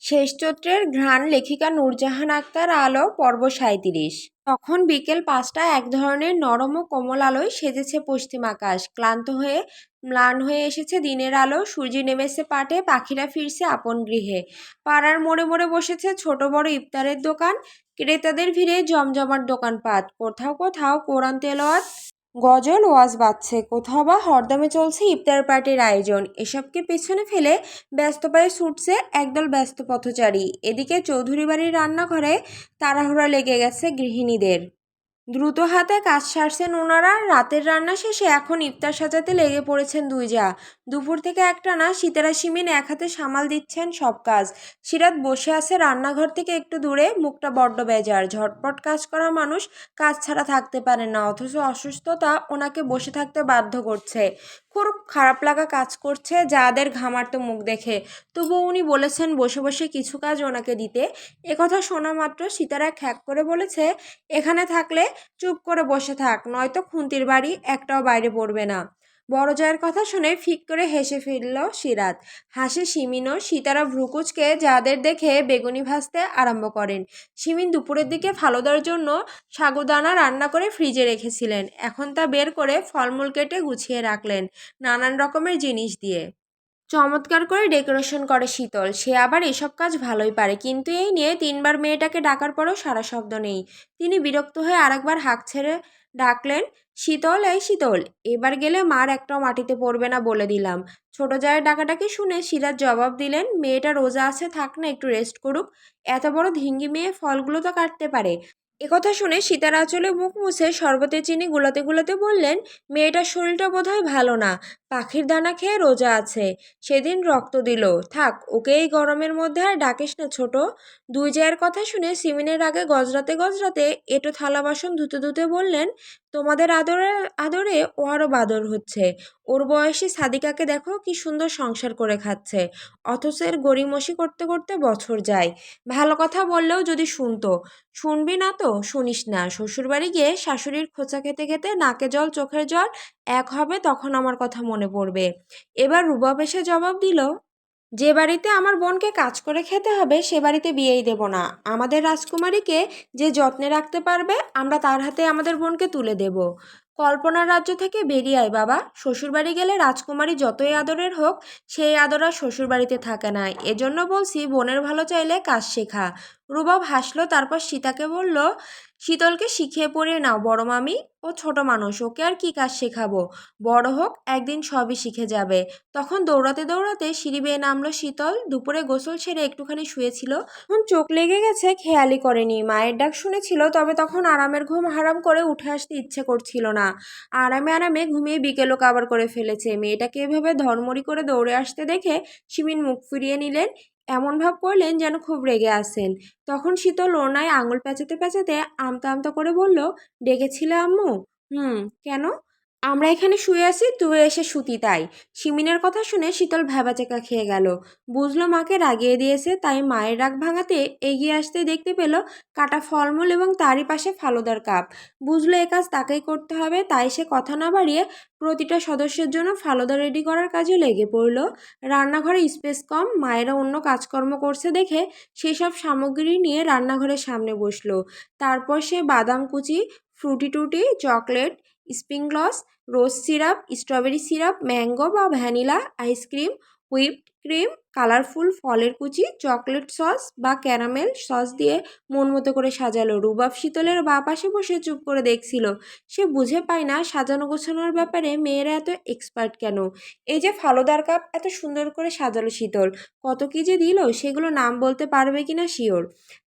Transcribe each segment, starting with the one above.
শেষ চৈত্রের ঘ্রাণ লেখিকা নূরজাহান আক্তার আলো পর্ব ৩৭। তখন বিকেল ৫টা। এক ধরনের নরম ও কোমল আলোয় সেজেছে পশ্চিম আকাশ। ক্লান্ত হয়ে ম্লান হয়ে এসেছে দিনের আলো। সূর্য নেমেছে পাটে, পাখিরা ফিরছে আপন গৃহে। পাড়ার মোড়ে মোড়ে বসেছে ছোট বড় ইফতারের দোকান। ক্রেতাদের ভিড়ে জমজমাট দোকানপাট। কোথাও কোথাও কোরআন তেলাওয়াত, গজল ওয়াজ বাজছে, কোথাও বা হরদমে চলছে ইফতার পার্টির আয়োজন। এসবকে পেছনে ফেলে ব্যস্ত পায়ে ছুটছে একদল ব্যস্ত পথচারী। এদিকে চৌধুরী বাড়ির রান্নাঘরে তাড়াহুড়া লেগে গেছে গৃহিণীদের। দ্রুত হাতে কাজ সারছেন ওনারা। রাতের রান্না শেষে এখন ইফতার সাজাতে লেগে পড়েছেন দুই জা। দুপুর থেকে একটানা সিতারা শিমিন এক হাতে সামাল দিচ্ছেন সব কাজ। সিরাত বসে আছে রান্নাঘর থেকে একটু দূরে, মুখটা বড্ড বেজার। ঝটপট কাজ করা মানুষ কাজ ছাড়া থাকতে পারে না, অথচ অসুস্থতা ওনাকে বসে থাকতে বাধ্য করছে। খুব খারাপ লাগা কাজ করছে যাদের ঘামার্ত মুখ দেখে। তবু উনি বলেছেন বসে বসে কিছু কাজ ওনাকে দিতে। একথা শোনা মাত্র সিতারা খ্যাক করে বলেছে, এখানে থাকলে চুপ করে বসে থাক, নয়তো খুন্তির বাড়ি একটাও বাইরে পড়বে না। বড় জয়ের কথা শুনে ফিক করে হেসে ফেলল সিরাত। হাসে শিমিনও। সিতারা ভ্রুকুচকে যাদের দেখে বেগুনি ভাজতে আরম্ভ করেন। শিমিন দুপুরের দিকে ফালুদার জন্য সাগুদানা রান্না করে ফ্রিজে রেখেছিলেন, এখন তা বের করে ফলমূল কেটে গুছিয়ে রাখলেন নানান রকমের জিনিস দিয়ে। চমৎকার করে ডেকোরেশন করে শীতল। সে আবার এসব কাজ ভালোই পারে, কিন্তু এই নিয়ে ৩বার মেয়েটাকে ডাকার পরেও সারা শব্দ নেই। তিনি বিরক্ত হয়ে আরেকবার হাঁক ছেড়ে ডাকলেন, শীতল, এই শীতল, এবার গেলে মার একটাও মাটিতে পড়বে না বলে দিলাম। ছোট জায়ের ডাকাডাকি শুনে সিরাজ জবাব দিলেন, মেয়েটা রোজা আছে, থাক না, একটু রেস্ট করুক। এত বড় ধিঙ্গি মেয়ে ফলগুলো তো কাটতে পারে। একথা শুনে সীতার আঁচলে মুখ মুছে শরবতে চিনি গুলাতে গুলাতে বললেন, মেয়েটার শরীরটা বোধহয় ভালো না, পাখির দানা খেয়ে রোজা আছে, সেদিন রক্ত দিল, থাক, ওকে এই গরমের মধ্যে আর ডাকিস না ছোট। দুই জায়ের কথা শুনে সিমিনের আগে গজরাতে গজরাতে এঁটো থালা বাসন ধুতে ধুতে বললেন, তোমাদের আদরে আদরে ও আরও বাদর হচ্ছে। ওর বয়সী সাদিকাকে দেখো কি সুন্দর সংসার করে খাচ্ছে, অথচ এর গড়িমসি করতে করতে বছর যায়। ভালো কথা বললেও যদি শুনতো। শুনবি না তো শুনিস না, শ্বশুরবাড়ি গিয়ে শাশুড়ির খোঁচা খেতে খেতে নাকে জল চোখের জল এক হবে, তখন আমার কথা মনে পড়বে। এবার রুবাব এসে জবাব দিল, যে বাড়িতে আমার বোনকে কাজ করে খেতে হবে সে বাড়িতে বিয়েই দেব না। আমাদের রাজকুমারীকে যে যত্নে রাখতে পারবে আমরা তার হাতে আমাদের বোনকে তুলে দেব। কল্পনার রাজ্য থেকে বেরিয়ে আয় বাবা। শ্বশুরবাড়ি গেলে রাজকুমারী যতই আদরের হোক, সেই আদর আর শ্বশুরবাড়িতে থাকে না। এজন্য বলছি, বোনের ভালো চাইলে কাজ শেখা। রুবাব হাসলো, তারপর সীতাকে বলল, শীতলকে শিখিয়ে পড়িয়ে নাও বড় মামি। ও ছোট মানুষ, ওকে আর কি কাজ শেখাবো। বড় হোক, একদিন সবই শিখে যাবে। তখন দৌড়াতে দৌড়াতে সিঁড়ি বেয়ে নামলো শীতল। দুপুরে গোসল সেরে একটুখানি শুয়েছিল, এখন চোখ লেগে গেছে খেয়ালই করেনি। মায়ের ডাক শুনেছিল, তবে তখন আরামের ঘুম হারাম করে উঠে আসতে ইচ্ছে করছিল না। আরামে আরামে ঘুমিয়ে বিকেলও কাবার করে ফেলেছে। মেয়েটাকে এভাবে ধর্মরি করে দৌড়ে আসতে দেখে শিমিন মুখ ফিরিয়ে নিলেন, এমন ভাব করলেন যেন খুব রেগে আছেন। তখন শীতল ওড়নায় আঙুল প্যাঁচাতে প্যাঁচাতে আমতা আমতা করে বলল, ডেকেছিলে আম্মু? হুম। কেন? আমরা এখানে শুয়ে আছি, তুই এসে শুতি তাই। শিমিনের কথা শুনে শীতল ভ্যাবাচেকা খেয়ে গেল। বুঝলো মাকে রাগিয়ে দিয়েছে, তাই মায়ের রাগ ভাঙাতে এগিয়ে আসতে দেখতে পেল কাটা ফলমূল এবং তারই পাশে ফালুদার কাপ। বুঝলো এ কাজ তাকেই করতে হবে, তাই সে কথা না বাড়িয়ে প্রতিটা সদস্যের জন্য ফালুদা রেডি করার কাজে লেগে পড়ল। রান্নাঘরে স্পেস কম, মায়েরা অন্য কাজকর্ম করছে দেখে সেসব সামগ্রী নিয়ে রান্নাঘরের সামনে বসলো। তারপর সে বাদাম কুচি, ফ্রুটি টুটি, চকলেট, স্প্রিংলস, রোজ সিরাপ, স্ট্রবেরি সিরাপ, ম্যাঙ্গো বা vanilla ice cream, whipped cream, colourful ফলের কুচি, চকলেট সস বা ক্যারামেল সস দিয়ে মন মতো করে সাজালো। রুবাব শীতলের বা পাশে বসে চুপ করে দেখছিল। সে বুঝে পায় না সাজানো গোছানোর ব্যাপারে মেয়েরা এত এক্সপার্ট কেন। এই যে ফালুদার কাপ এত সুন্দর করে সাজালো শীতল, কত কি যে দিল সেগুলো নাম বলতে পারবে কিনা শিওর।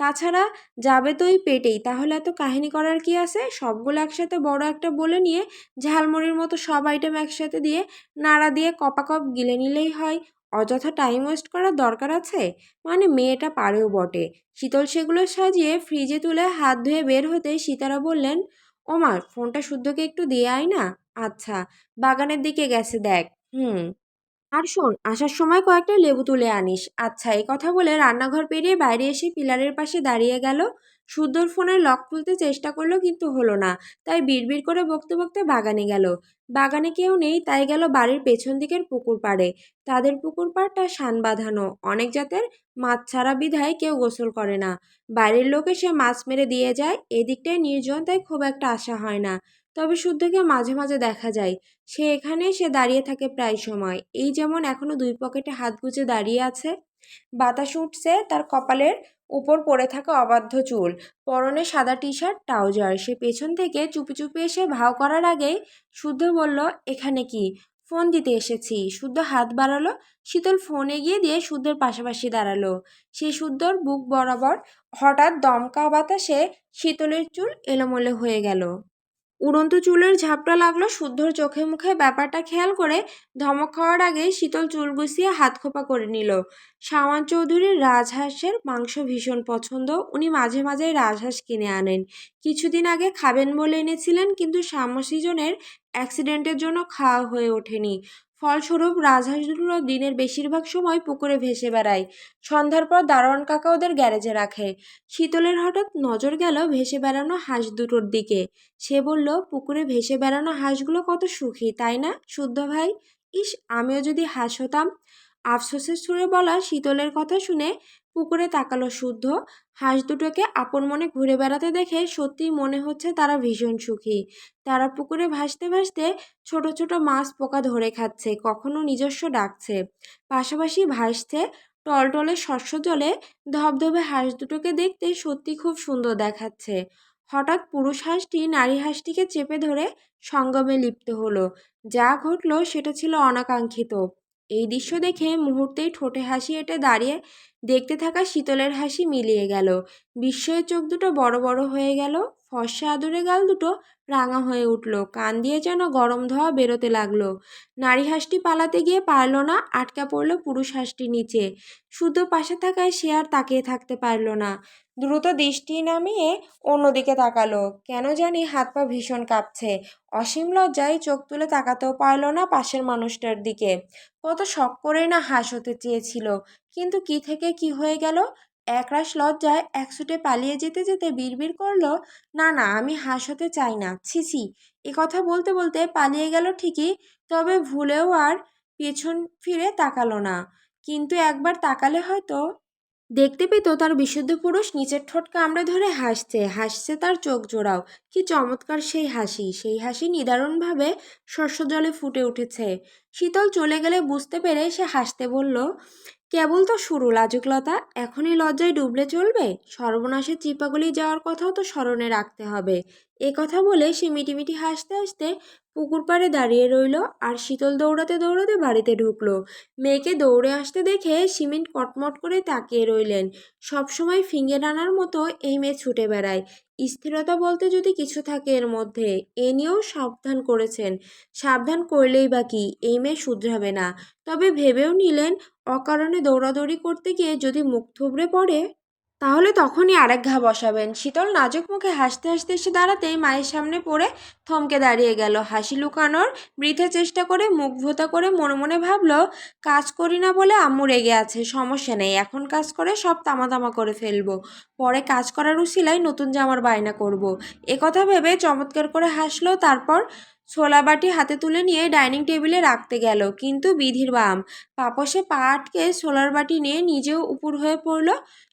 তাছাড়া যাবে তো ওই পেটেই, তাহলে এত কাহিনী করার কি আছে। সবগুলো একসাথে বড় একটা বলে নিয়ে ঝালমুড়ির মতো সব আইটেম একসাথে দিয়ে নাড়া দিয়ে কপাকপ গিলে নিলেই হয়। অযথা টাইম ওয়েস্ট করার দরকার আছে? মানে মেয়েটা পারেও বটে। শীতল সেগুলো সাজিয়ে ফ্রিজে তুলে হাত ধুয়ে বের হতেই সীতারা বললেন, ওমা, ফোনটা শুদ্ধকে একটু দিয়ে আয় না। আচ্ছা, বাগানের দিকে গেছে দেখ। হুম। আর শোন, আসার সময় কয়েকটা লেবু তুলে আনিস। আচ্ছা। এই কথা বলে রান্নাঘর পেরিয়ে বাইরে এসে পিলারের পাশে দাঁড়িয়ে গেল। সুন্দর ফোনের লক খুলতে চেষ্টা করলো কিন্তু হলো না। তাই বিড়বিড় করে বকতে বকতে বাগানে গেল। বাগানে কেউ নেই, তাই গেল বাড়ির পেছন দিকের পুকুর পাড়ে। তাদের পুকুর পাড়টা শান বাঁধানো, অনেক জাতের মাছ ছাড়া বিধায় কেউ গোসল করে না। বাইরের লোক এসে মাছ মেরে দিয়ে যায়। এদিকটায় নির্জন, তাই খুব একটা আশা হয় না। তবে শুদ্ধকে মাঝে মাঝে দেখা যায়। সে এখানে এসে দাঁড়িয়ে থাকে প্রায় সময়। এই যেমন এখনো দুই পকেটে হাত গুজে দাঁড়িয়ে আছে। বাতাস উঠছে তার কপালের উপর পড়ে থাকা অবাধ্য চুল। পরনে সাদা টি শার্ট ট্রাউজার। সে পেছন থেকে চুপি চুপি এসে ভাও করার আগেই শুদ্ধ বলল, এখানে কি? ফোন দিতে এসেছি। শুদ্ধ হাত বাড়ালো। শীতল ফোন এগিয়ে দিয়ে শুদ্ধর পাশাপাশি দাঁড়ালো। সে শুদ্ধর বুক বরাবর। হঠাৎ দমকা বাতাসে শীতলের চুল এলোমেলো হয়ে গেল। উড়ন্ত চুলের ঝাপটা লাগলো শুদ্ধর চোখে মুখে। ব্যাপারটা খেয়াল করে ধমক খাওয়ার আগেই শীতল চুল গুছিয়ে হাত খোপা করে নিল। শাওয়ান চৌধুরীর রাজহাঁসের মাংস ভীষণ পছন্দ। উনি মাঝে মাঝেই রাজহাঁস কিনে আনেন। কিছুদিন আগে খাবেন বলে এনেছিলেন, কিন্তু সাম্য সিজনের অ্যাক্সিডেন্টের জন্য খাওয়া হয়ে ওঠেনি। ফলস্বরূপ রাজহাঁসগুলো দিনের বেশিরভাগ সময় পুকুরে ভেসে বেড়ায়। সন্ধ্যার পর দারোয়ান কাকা ওদের গ্যারেজে রাখে। শীতলের হঠাৎ নজর গেল ভেসে বেড়ানো হাঁস দুটোর দিকে। সে বলল, পুকুরে ভেসে বেড়ানো হাঁসগুলো কত সুখী, তাই না শুদ্ধ ভাই? ইস, আমিও যদি হাঁস হতাম। আফসোসের সুরে বলা শীতলের কথা শুনে পুকুরে তাকালো শুদ্ধ। হাঁস দুটোকে আপন মনে ঘুরে বেড়াতে দেখে সত্যিই মনে হচ্ছে তারা ভীষণ সুখী। তারা পুকুরে ভাসতে ভাসতে ছোট ছোট মাছ পোকা ধরে খাচ্ছে, কখনো নিজস্ব ডাকছে, পাশাপাশি ভাসছে টলটলে শস্য জলে। ধবধবে হাঁস দুটোকে দেখতে সত্যি খুব সুন্দর দেখাচ্ছে। হঠাৎ পুরুষ হাঁসটি নারী হাঁসটিকে চেপে ধরে সঙ্গমে লিপ্ত হলো। যা ঘটল সেটা ছিল অনাকাঙ্ক্ষিত। এই দৃশ্য দেখে মুহূর্তেই ঠোঁটে হাসি এঁটে দাঁড়িয়ে দেখতে থাকা শীতলের হাসি মিলিয়ে গেল। বিস্ময়ে চোখ দুটো বড় বড় হয়ে গেল। ফর্সা আদুরে গাল দুটো রাঙা হয়ে উঠল। কান দিয়ে যেন গরম ধোঁয়া বেরোতে লাগলো। নারী হাঁসটি পালাতে গিয়ে পারল না, আটকা পড়ল পুরুষ হাঁসটি নিচে। শুধু পাশে থাকায় সে আর তাকিয়ে থাকতে পারল না। দ্রুত দৃষ্টি নামিয়ে অন্যদিকে তাকালো। কেন জানি হাত পা ভীষণ কাঁপছে। অসীম লজ্জায় চোখ তুলে তাকাতেও পারল না পাশের মানুষটার দিকে। কত শখ করেই না হাঁস হতে চেয়েছিল, কিন্তু কি থেকে কি হয়ে গেল। একরাশ লজ্জায় একছুটে পালিয়ে যেতে যেতে বিড়বিড় করলো, না না, আমি হাঁস হতে চাই না, ছি ছি। এ কথা বলতে বলতে পালিয়ে গেল ঠিকই, তবে ভুলেও আর পেছন ফিরে তাকালো না। কিন্তু একবার তাকালে হয়তো দেখতে পেত তার বিশুদ্ধ পুরুষ নিচের ঠোঁট কামড়ে ধরে হাসছে, হাসছে তার চোখ জোড়াও। কি চমৎকার সেই হাসি! সেই হাসি নিদারুণভাবে শস্য জলে ফুটে উঠেছে। শীতল চলে গেলে বুঝতে পেরে সে হাসতে বলল, কেবল তো শুরু লাজুকলতা, এখনই লজ্জায় ডুবলে চলবে? সর্বনাশের চিপাগুলি যাওয়ার কথাও তো স্মরণে রাখতে হবে। এ কথা বলে সে মিটিমিটি হাসতে হাসতে পুকুর পাড়ে দাঁড়িয়ে রইল। আর শীতল দৌড়াতে দৌড়াতে বাড়িতে ঢুকলো। মেয়েকে দৌড়ে আসতে দেখে সিমেন্ট কটমট করে তাকিয়ে রইলেন। সবসময় ফিঙে টানার মতো এই মেয়ে ছুটে বেড়ায়। স্থিরতা বলতে যদি কিছু থাকে এর মধ্যে, এ নিয়েও সাবধান করেছেন। সাবধান করলেই বা কি, এই মেয়ে শুধরাবে না। তবে ভেবেও নিলেন, অকারণে দৌড়াদৌড়ি করতে গিয়ে যদি মুখ থুবড়ে পড়ে, তাহলে তখনই আরেক ঘা বসাবেন। শীতল নাজুক মুখে হাসতে হাসতে এসে দাঁড়াতেই মায়ের সামনে পড়ে থমকে দাঁড়িয়ে গেল। হাসি লুকানোর বৃথা চেষ্টা করে মুখ ভোঁতা করে মনে মনে ভাবল, কাজ করি না বলে আম্মু রেগে আছে, সমস্যা নেই, এখন কাজ করে সব তামা করে ফেলবো, পরে কাজ করার উছিলায় নতুন জামার বায়না করব। একথা ভেবে চমৎকার করে হাসলো। তারপর ছোলা বাটি হাতে তুলে নিয়ে ডাইনিং টেবিলে রাখতে গেল, কিন্তু বিধির বাম, পাপসে পা আটকে ছোলার বাটি নিয়ে নিজেও উপুর হয়ে পড়ল।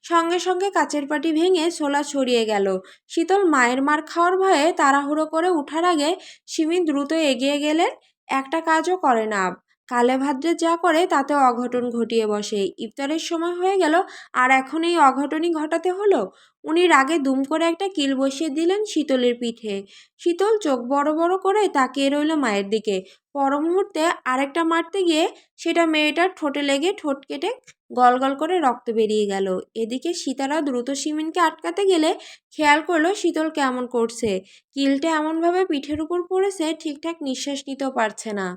সঙ্গে সঙ্গে কাচের পাটি ভেঙে ছোলা ছড়িয়ে গেল। শীতল মায়ের মার খাওয়ার ভয়ে তাড়াহুড়ো করে উঠার আগে সিমি দ্রুত এগিয়ে গেলেন। একটা কাজও করে না, কালে ভাদ্রে যা করে তাতে অঘটন ঘটিয়ে বসে। ইফতারের সময় হয়ে গেল, আর এখন এই অঘটনই ঘটাতে হলো। উনি রাগে দুম করে একটা কিল বসিয়ে দিলেন শীতলের পিঠে। শীতল চোখ বড় বড় করে তাকিয়ে রইল মায়ের দিকে। পর মুহূর্তে আরেকটা মারতে গিয়ে সেটা মেয়েটার ঠোঁটে লেগে ঠোঁট কেটে গল গল করে রক্ত বেরিয়ে গেল। এদিকে সীতারা দ্রুত সিমিনকে আটকাতে গেলে খেয়াল করলো শীতল কেমন করছে। কিলটা এমনভাবে পিঠের উপর পড়েছে ঠিকঠাক নিঃশ্বাস নিতেও পারছে না।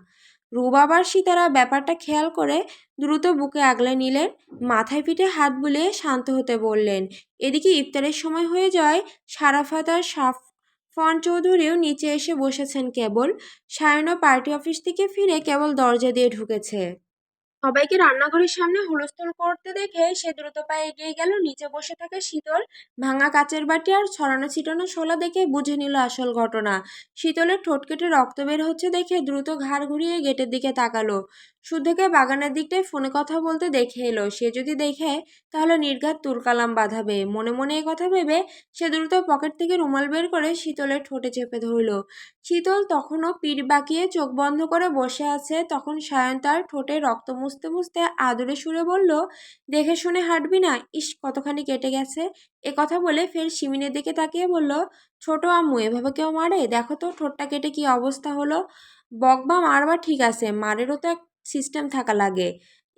রুবাব আর সীতারা ব্যাপারটা খেয়াল করে দ্রুত বুকে আগলে নিলেন। মাথায় পিঠে হাত বুলিয়ে শান্ত হতে বললেন। এদিকে ইফতারের সময় হয়ে যায়। সারাফাত আর সাফওয়ান চৌধুরীও নিচে এসে বসেছেন কেবল। সায়নও পার্টি অফিস থেকে ফিরে কেবল দরজা দিয়ে ঢুকেছে। সবাইকে রান্নাঘরের সামনে হুলস্থুল করতে দেখে সে দ্রুত পায়ে এগিয়ে গেল। নিচে বসে থাকা শীতল ভাঙা কাচের বাটি আর ছড়ানো ছিটানো শোলা দেখে বুঝে নিল আসল ঘটনা। শীতলের ঠোঁট কেটে রক্ত বের হচ্ছে দেখে দ্রুত ঘাড় ঘুরিয়ে গেটের দিকে তাকালো। শুদ্ধকে বাগানের দিকটায় ফোনে কথা বলতে দেখে এলো। সে যদি দেখে তাহলে নির্ঘাত তুলকালাম বাঁধাবে। মনে মনে এই কথা ভেবে সে দ্রুত পকেট থেকে রুমাল বের করে শীতলের ঠোঁটে চেপে ধরল। শীতল তখনও পিঠ বাঁকিয়ে চোখ বন্ধ করে বসে আছে। তখন সায়ন তার ঠোঁটে রক্ত মুছতে মুছতে আদুরে সুরে বলল, দেখে শুনে হাঁটবি না, ইস কতখানি কেটে গেছে। এ কথা বলে ফের সিমিনের দিকে তাকিয়ে বলল, ছোট আম্মু এভাবে কেউ মারে, দেখো তো ঠোঁটটা কেটে কি অবস্থা হলো। বকবা মারবা ঠিক আছে, মারেরও তো এক সিস্টেম থাকা লাগে।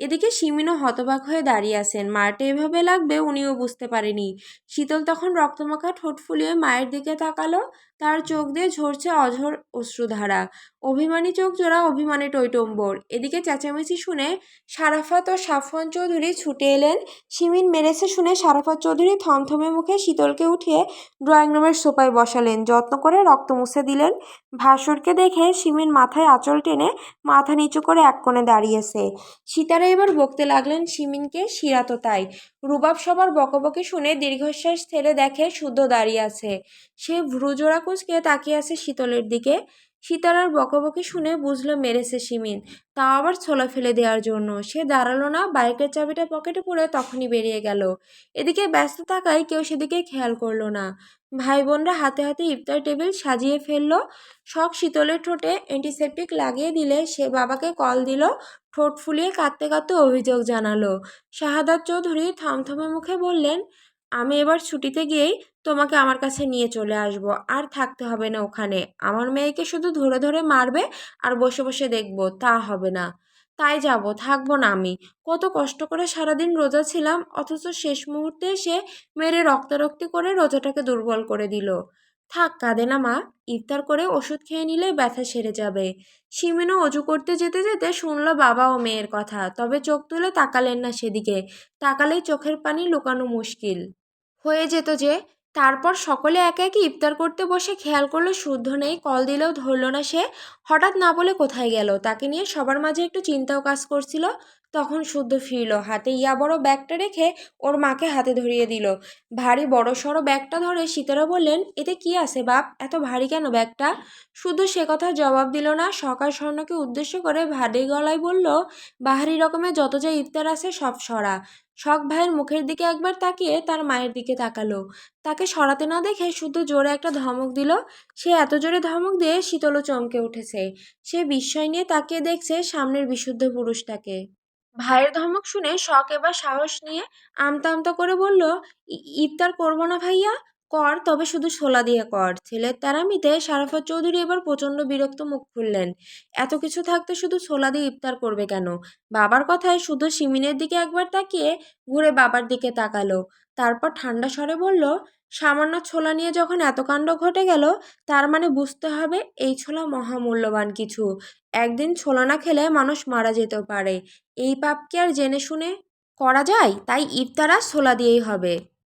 এদিকে সিমিনও হতবাক হয়ে দাঁড়িয়ে আছেন। মারটা এভাবে লাগবে উনিও বুঝতে পারেনি। শীতল তখন রক্তমাখা ঠোঁট ফুলিয়ে মায়ের দিকে তাকালো। তার চোখ দিয়ে ঝরছে অঝোর অশ্রুধারা। অভিমানী চোখ জোড়া, অভিমানী টইটম্বর। এদিকে চেঁচামেচি শুনে সারাফাত ও সাফওয়ান চৌধুরী ছুটে এলেন। শিমিন মেরেছে শুনে সারাফাত চৌধুরী থমথমে মুখে শীতলকে উঠিয়ে ড্রয়িং রুমের সোফায় বসালেন। যত্ন করে রক্ত মুছে দিলেন। ভাসুরকে দেখে শিমিন মাথায় আঁচল টেনে মাথা নিচু করে এক কোণে দাঁড়িয়েছে। সীতারা এবার বকতে লাগলেন শিমিনকে, শিরা তো তাই। রুবাব সবার বকবকে শুনে দীর্ঘশ্বাস ছেড়ে দেখে শুদ্ধ দাঁড়িয়ে আছে। সে ভ্রুজোড়া কুঁচকে তাকিয়ে আছে শীতলের দিকে। সীতারার বকবকি শুনে বুঝলো মেরেছে শিমিন, তাও আবার ছোলা ফেলে দেওয়ার জন্য। সে দাঁড়ালো না, বাইকের চাবিটা পকেটে পুরে তখনই বেরিয়ে গেল। এদিকে ব্যস্ত থাকায় কেউ সেদিকে খেয়াল করলো না। ভাই বোনরা হাতে হাতে ইফতার টেবিল সাজিয়ে ফেললো। শখ শীতলের ঠোঁটে অ্যান্টিসেপটিক লাগিয়ে দিলে সে বাবাকে কল দিল। ঠোঁট ফুলিয়ে কাঁদতে কাঁদতে অভিযোগ জানালো। শাহাদাত চৌধুরী থমথমে মুখে বললেন, আমি এবার ছুটিতে গিয়েই তোমাকে আমার কাছে নিয়ে চলে আসব, আর থাকতে হবে না ওখানে। আমার মেয়েকে শুধু ধরে ধরে মারবে আর বসে বসে দেখব, তা হবে না। তাই যাব, থাকবো না আমি। কত কষ্ট করে সারাদিন রোজা ছিলাম, অথচ শেষ মুহূর্তে এসে মেরে রক্তারক্তি করে রোজাটাকে দুর্বল করে দিল। থাক, কাঁদে না মা, ইফতার করে ওষুধ খেয়ে নিলে ব্যথা সেরে যাবে। সিমিনও অজু করতে যেতে যেতে শুনল বাবা ও মেয়ের কথা, তবে চোখ তুলে তাকালেন না সেদিকে। তাকালেই চোখের পানি লুকানো মুশকিল হয়ে যেত যে। তারপর সকলে একে একে ইফতার করতে বসে খেয়াল করলো শুদ্ধ নেই। কল দিলেও ধরল না সে। হঠাৎ না বলে কোথায় গেল, তাকে নিয়ে সবার মাঝে একটু চিন্তাও কাজ করছিল। তখন শুদ্ধ ফিরল, হাতে ইয়া বড় ব্যাগটা রেখে ওর মাকে হাতে ধরিয়ে দিল। ভারী বড় সড়ো ব্যাগটা ধরে সীতারা বললেন, এতে কি আছে বাপ, এত ভারী কেন ব্যাগটা। শুধু সে কথা জবাব দিল না। সকাল স্বর্ণকে উদ্দেশ্য করে ভারী গলায় বলল, বাহারি রকমের যত যা ইফতার আছে সব সরা। শখ ভাইয়ের মুখের দিকে একবার তাকিয়ে তার মায়ের দিকে তাকালো। তাকে সরাতে না দেখে শুধু জোরে একটা ধমক দিল। সে এত জোরে ধমক দিয়ে শীতলও চমকে উঠেছে। সে বিস্ময় নিয়ে তাকিয়ে দেখছে সামনের বিশুদ্ধ পুরুষটাকে। ভাইয়ের ধমক শুনে শখ এবার সাহস নিয়ে আমতা আমতা করে বলল, ইফতার করবো না ভাইয়া? কর, তবে শুধু ছোলা দিয়ে কর। ছেলের তেরামিতে সারাফত চৌধুরী এবার প্রচণ্ড বিরক্ত মুখ খুললেন। এত কিছু থাকতে শুধু ছোলা দিয়ে ইফতার করবে কেন? বাবার কথায় শুধু সিমিনের দিকে একবার তাকিয়ে ঘুরে বাবার দিকে তাকালো। তারপর ঠান্ডা স্বরে বলল, সামান্য ছোলা নিয়ে যখন এত কাণ্ড ঘটে গেল, তার মানে বুঝতে হবে এই ছোলা মহামূল্যবান কিছু। একদিন ছোলা না খেলে মানুষ মারা যেতেও পারে। এই পাপ কি আর জেনে শুনে করা যায়? তাই ইফতার আর ছোলা দিয়েই হবে।